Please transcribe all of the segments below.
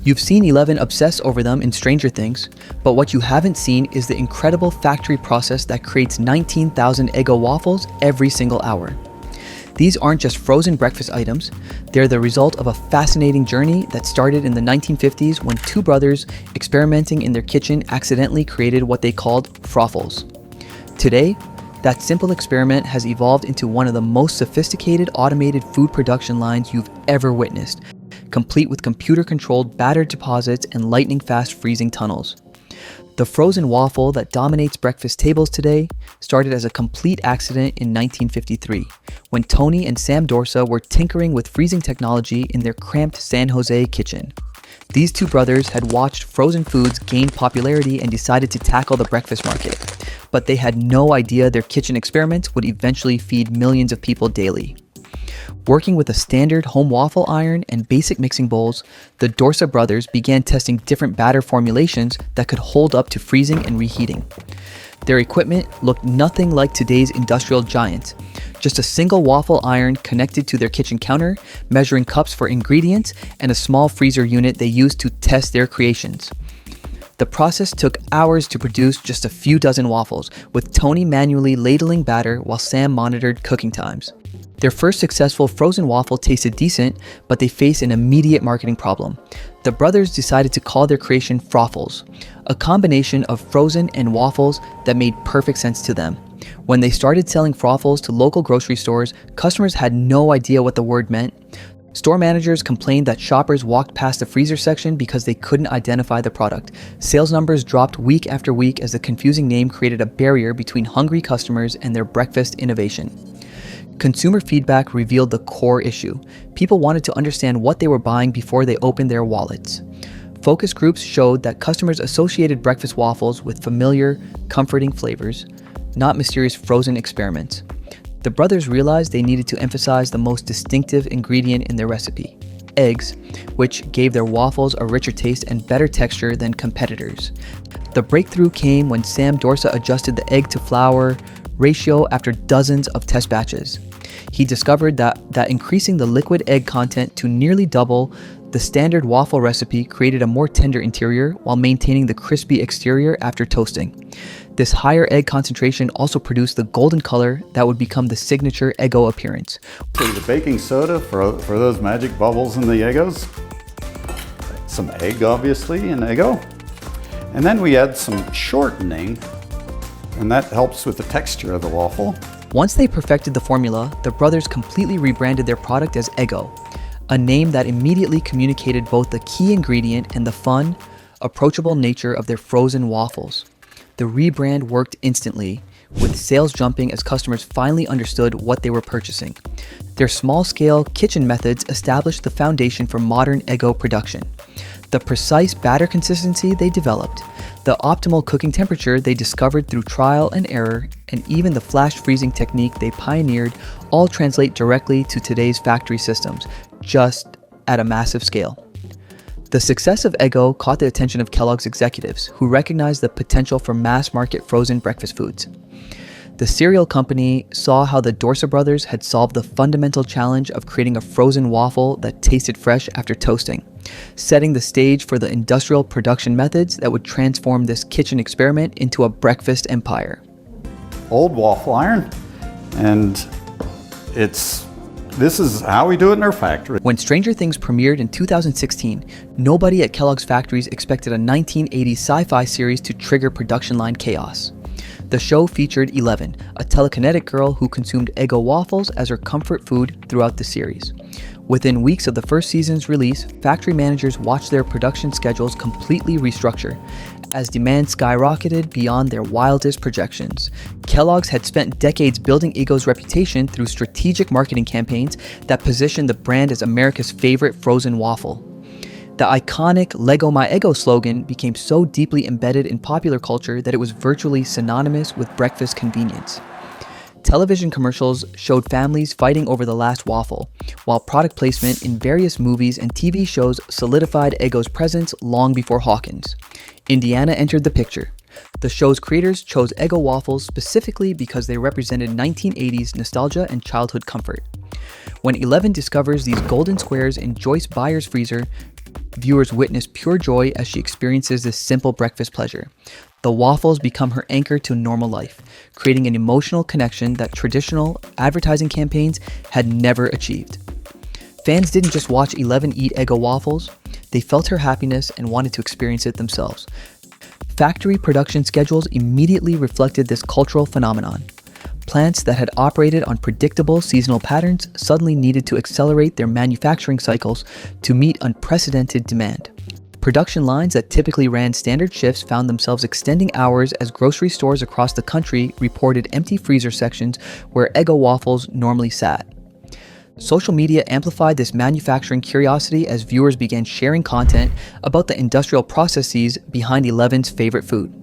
You've seen Eleven obsess over them in Stranger Things, but what you haven't seen is the incredible factory process that creates 19,000 Eggo waffles every single hour. These aren't just frozen breakfast items, they're the result of a fascinating journey that started in the 1950s when two brothers experimenting in their kitchen accidentally created what they called Froffels. Today, that simple experiment has evolved into one of the most sophisticated automated food production lines you've ever witnessed, complete with computer-controlled batter deposits and lightning-fast freezing tunnels. The frozen waffle that dominates breakfast tables today started as a complete accident in 1953, when Tony and Sam Dorsa were tinkering with freezing technology in their cramped San Jose kitchen. These two brothers had watched frozen foods gain popularity and decided to tackle the breakfast market, but they had no idea their kitchen experiments would eventually feed millions of people daily. Working with a standard home waffle iron and basic mixing bowls, the Dorsa brothers began testing different batter formulations that could hold up to freezing and reheating. Their equipment looked nothing like today's industrial giants, just a single waffle iron connected to their kitchen counter, measuring cups for ingredients, and a small freezer unit they used to test their creations. The process took hours to produce just a few dozen waffles, with Tony manually ladling batter while Sam monitored cooking times. Their first successful frozen waffle tasted decent, but they faced an immediate marketing problem. The brothers decided to call their creation Froffels, a combination of frozen and waffles that made perfect sense to them. When they started selling Froffels to local grocery stores, customers had no idea what the word meant. Store managers complained that shoppers walked past the freezer section because they couldn't identify the product. Sales numbers dropped week after week as the confusing name created a barrier between hungry customers and their breakfast innovation. Consumer feedback revealed the core issue. People wanted to understand what they were buying before they opened their wallets. Focus groups showed that customers associated breakfast waffles with familiar, comforting flavors, not mysterious frozen experiments. The brothers realized they needed to emphasize the most distinctive ingredient in their recipe, eggs, which gave their waffles a richer taste and better texture than competitors. The breakthrough came when Sam Dorsa adjusted the egg to flour ratio after dozens of test batches. He discovered that increasing the liquid egg content to nearly double the standard waffle recipe created a more tender interior while maintaining the crispy exterior after toasting. This higher egg concentration also produced the golden color that would become the signature Eggo appearance. So the baking soda for those magic bubbles in the Eggos, some egg obviously in Eggo, and then we add some shortening, and that helps with the texture of the waffle. Once they perfected the formula, the brothers completely rebranded their product as Eggo, a name that immediately communicated both the key ingredient and the fun, approachable nature of their frozen waffles. The rebrand worked instantly, with sales jumping as customers finally understood what they were purchasing. Their small-scale kitchen methods established the foundation for modern Eggo production. The precise batter consistency they developed, the optimal cooking temperature they discovered through trial and error, and even the flash freezing technique they pioneered all translate directly to today's factory systems, just at a massive scale. The success of Eggo caught the attention of Kellogg's executives, who recognized the potential for mass-market frozen breakfast foods. The cereal company saw how the Dorsa brothers had solved the fundamental challenge of creating a frozen waffle that tasted fresh after toasting, setting the stage for the industrial production methods that would transform this kitchen experiment into a breakfast empire. Old waffle iron, and this is how we do it in our factory. When Stranger Things premiered in 2016, nobody at Kellogg's factories expected a 1980s sci-fi series to trigger production line chaos. The show featured Eleven, a telekinetic girl who consumed Eggo waffles as her comfort food throughout the series. Within weeks of the first season's release, factory managers watched their production schedules completely restructure as demand skyrocketed beyond their wildest projections. Kellogg's had spent decades building Eggo's reputation through strategic marketing campaigns that positioned the brand as America's favorite frozen waffle. The iconic "Lego My Eggo" slogan became so deeply embedded in popular culture that it was virtually synonymous with breakfast convenience. Television commercials showed families fighting over the last waffle, while product placement in various movies and TV shows solidified Eggo's presence long before Hawkins. Indiana entered the picture. The show's creators chose Eggo waffles specifically because they represented 1980s nostalgia and childhood comfort. When Eleven discovers these golden squares in Joyce Byers' freezer, Viewers witness pure joy as she experiences this simple breakfast pleasure. The waffles become her anchor to normal life, creating an emotional connection that traditional advertising campaigns had never achieved. Fans didn't just watch Eleven eat Eggo Waffles, they felt her happiness and wanted to experience it themselves. Factory production schedules immediately reflected this cultural phenomenon. Plants that had operated on predictable seasonal patterns suddenly needed to accelerate their manufacturing cycles to meet unprecedented demand. Production lines that typically ran standard shifts found themselves extending hours as grocery stores across the country reported empty freezer sections where Eggo Waffles normally sat. Social media amplified this manufacturing curiosity as viewers began sharing content about the industrial processes behind Eleven's favorite food.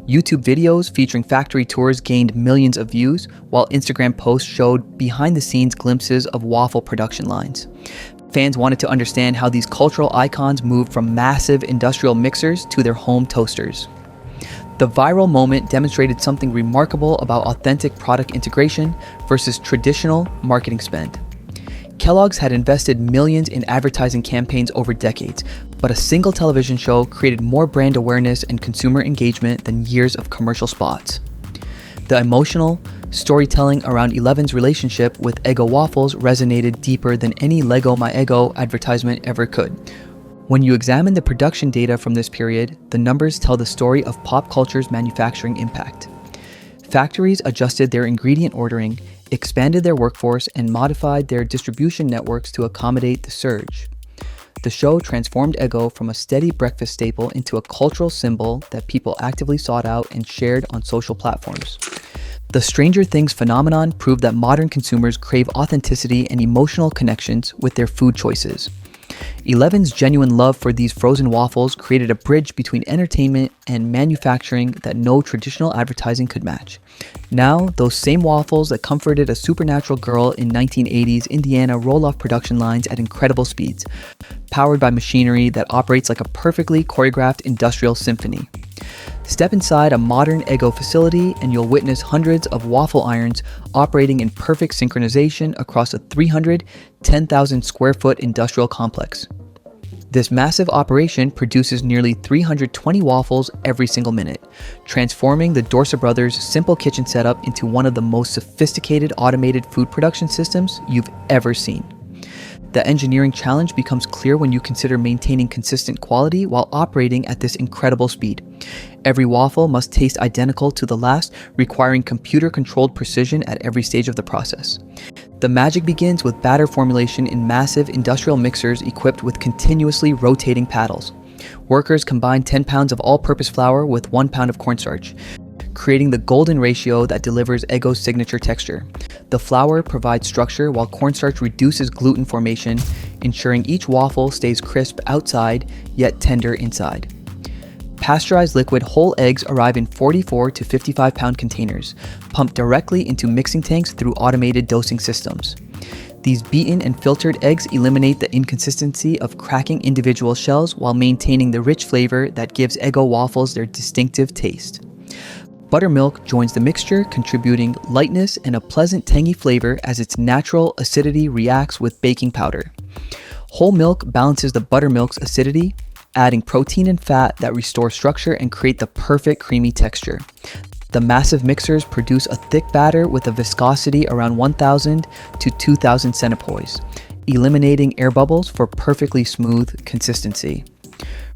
YouTube videos featuring factory tours gained millions of views, while Instagram posts showed behind-the-scenes glimpses of waffle production lines. Fans wanted to understand how these cultural icons moved from massive industrial mixers to their home toasters. The viral moment demonstrated something remarkable about authentic product integration versus traditional marketing spend. Kellogg's had invested millions in advertising campaigns over decades, but a single television show created more brand awareness and consumer engagement than years of commercial spots. The emotional storytelling around Eleven's relationship with Eggo Waffles resonated deeper than any Lego My Eggo advertisement ever could. When you examine the production data from this period, the numbers tell the story of pop culture's manufacturing impact. Factories adjusted their ingredient ordering, expanded their workforce, and modified their distribution networks to accommodate the surge. The show transformed Eggo from a steady breakfast staple into a cultural symbol that people actively sought out and shared on social platforms. The Stranger Things phenomenon proved that modern consumers crave authenticity and emotional connections with their food choices. Eleven's genuine love for these frozen waffles created a bridge between entertainment and manufacturing that no traditional advertising could match. Now, those same waffles that comforted a supernatural girl in 1980s Indiana roll off production lines at incredible speeds, powered by machinery that operates like a perfectly choreographed industrial symphony. Step inside a modern Eggo facility and you'll witness hundreds of waffle irons operating in perfect synchronization across a 310,000 square foot industrial complex. This massive operation produces nearly 320 waffles every single minute, transforming the Dorsa brothers' simple kitchen setup into one of the most sophisticated automated food production systems you've ever seen. The engineering challenge becomes clear when you consider maintaining consistent quality while operating at this incredible speed. Every waffle must taste identical to the last, requiring computer-controlled precision at every stage of the process. The magic begins with batter formulation in massive industrial mixers equipped with continuously rotating paddles. Workers combine 10 pounds of all-purpose flour with 1 pound of cornstarch, creating the golden ratio that delivers Eggo's signature texture. The flour provides structure while cornstarch reduces gluten formation, ensuring each waffle stays crisp outside yet tender inside. Pasteurized liquid whole eggs arrive in 44 to 55 pound containers, pumped directly into mixing tanks through automated dosing systems. These beaten and filtered eggs eliminate the inconsistency of cracking individual shells while maintaining the rich flavor that gives Eggo waffles their distinctive taste. Buttermilk joins the mixture, contributing lightness and a pleasant tangy flavor as its natural acidity reacts with baking powder. Whole milk balances the buttermilk's acidity, adding protein and fat that restore structure and create the perfect creamy texture. The massive mixers produce a thick batter with a viscosity around 1,000 to 2,000 centipoise, eliminating air bubbles for perfectly smooth consistency.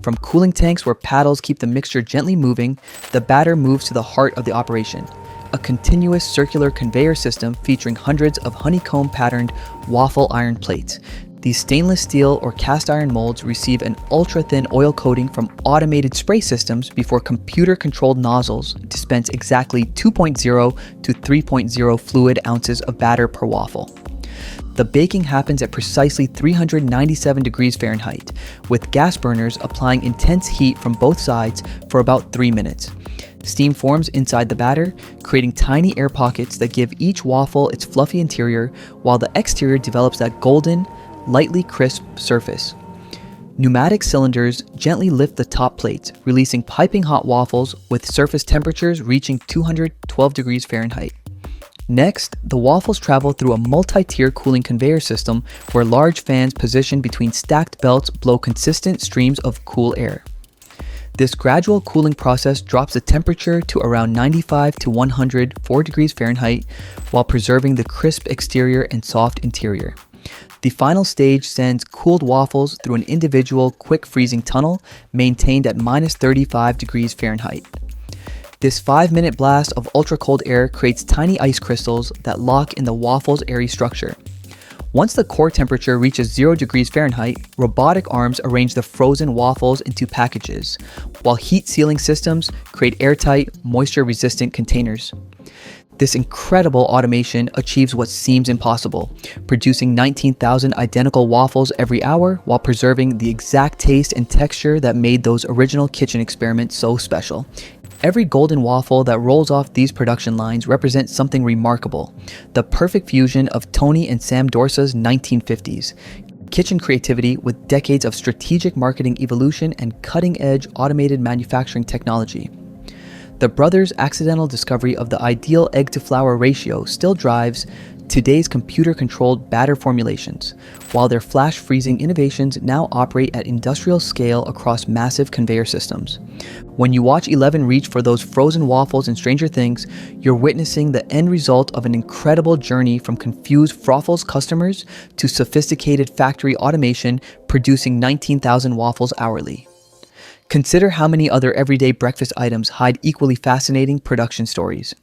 From cooling tanks where paddles keep the mixture gently moving, the batter moves to the heart of the operation, a continuous circular conveyor system featuring hundreds of honeycomb-patterned waffle iron plates. These stainless steel or cast iron molds receive an ultra-thin oil coating from automated spray systems before computer-controlled nozzles dispense exactly 2.0 to 3.0 fluid ounces of batter per waffle. The baking happens at precisely 397 degrees Fahrenheit, with gas burners applying intense heat from both sides for about 3 minutes. Steam forms inside the batter, creating tiny air pockets that give each waffle its fluffy interior, while the exterior develops that golden, lightly crisp surface. Pneumatic cylinders gently lift the top plates, releasing piping hot waffles with surface temperatures reaching 212 degrees Fahrenheit. Next, the waffles travel through a multi-tier cooling conveyor system where large fans positioned between stacked belts blow consistent streams of cool air. This gradual cooling process drops the temperature to around 95 to 104 degrees Fahrenheit while preserving the crisp exterior and soft interior. The final stage sends cooled waffles through an individual quick freezing tunnel maintained at minus 35 degrees Fahrenheit. This 5-minute blast of ultra-cold air creates tiny ice crystals that lock in the waffle's airy structure. Once the core temperature reaches 0 degrees Fahrenheit, robotic arms arrange the frozen waffles into packages, while heat sealing systems create airtight, moisture-resistant containers. This incredible automation achieves what seems impossible, producing 19,000 identical waffles every hour while preserving the exact taste and texture that made those original kitchen experiments so special. Every golden waffle that rolls off these production lines represents something remarkable, the perfect fusion of Tony and Sam Dorsa's 1950s, kitchen creativity with decades of strategic marketing evolution and cutting-edge automated manufacturing technology. The brothers' accidental discovery of the ideal egg-to-flour ratio still drives today's computer-controlled batter formulations, while their flash freezing innovations now operate at industrial scale across massive conveyor systems. When you watch Eleven reach for those frozen waffles in Stranger Things, you're witnessing the end result of an incredible journey from confused Froffels customers to sophisticated factory automation producing 19,000 waffles hourly. Consider how many other everyday breakfast items hide equally fascinating production stories.